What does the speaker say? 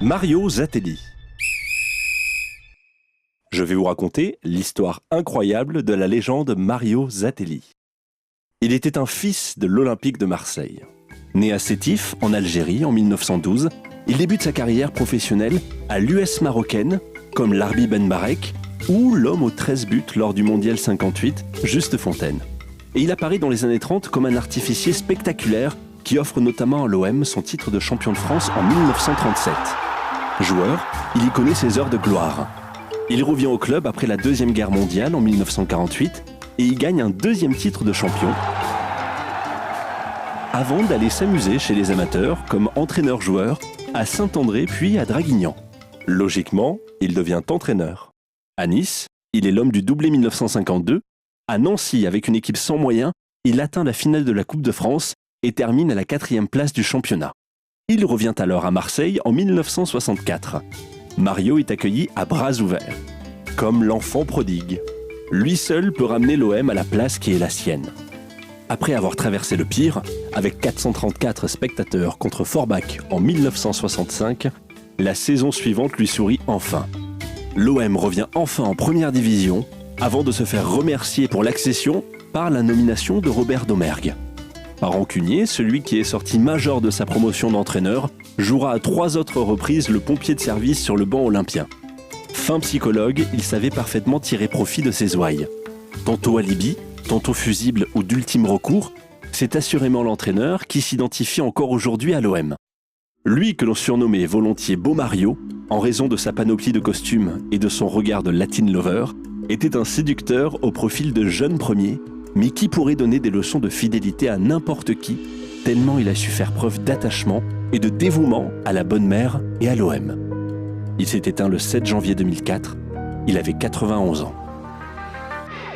Mario Zatelli. Je vais vous raconter l'histoire incroyable de la légende Mario Zatelli. Il était un fils de l'Olympique de Marseille. Né à Sétif, en Algérie, en 1912, il débute sa carrière professionnelle à l'US marocaine, comme Larbi Ben Barek ou l'homme aux 13 buts lors du Mondial 58, Juste Fontaine. Et il apparaît dans les années 30 comme un artificier spectaculaire qui offre notamment à l'OM son titre de champion de France en 1937. Joueur, il y connaît ses heures de gloire. Il revient au club après la Deuxième Guerre mondiale en 1948 et y gagne un deuxième titre de champion avant d'aller s'amuser chez les amateurs comme entraîneur-joueur à Saint-André puis à Draguignan. Logiquement, il devient entraîneur. À Nice, il est l'homme du doublé 1952. À Nancy, avec une équipe sans moyens, il atteint la finale de la Coupe de France et termine à la 4e place du championnat. Il revient alors à Marseille en 1964. Mario est accueilli à bras ouverts, comme l'enfant prodigue. Lui seul peut ramener l'OM à la place qui est la sienne. Après avoir traversé le pire, avec 434 spectateurs contre Forbach en 1965, la saison suivante lui sourit enfin. L'OM revient enfin en première division, avant de se faire remercier pour l'accession par la nomination de Robert Domergue. Par rancunier, celui qui est sorti major de sa promotion d'entraîneur jouera à 3 autres reprises le pompier de service sur le banc olympien. Fin psychologue, il savait parfaitement tirer profit de ses ouailles. Tantôt alibi, tantôt fusible ou d'ultime recours, c'est assurément l'entraîneur qui s'identifie encore aujourd'hui à l'OM. Lui que l'on surnommait volontiers Beau Mario, en raison de sa panoplie de costumes et de son regard de Latin lover, était un séducteur au profil de jeune premier, mais qui pourrait donner des leçons de fidélité à n'importe qui, tellement il a su faire preuve d'attachement et de dévouement à la bonne mère et à l'OM. Il s'est éteint le 7 janvier 2004, il avait 91 ans.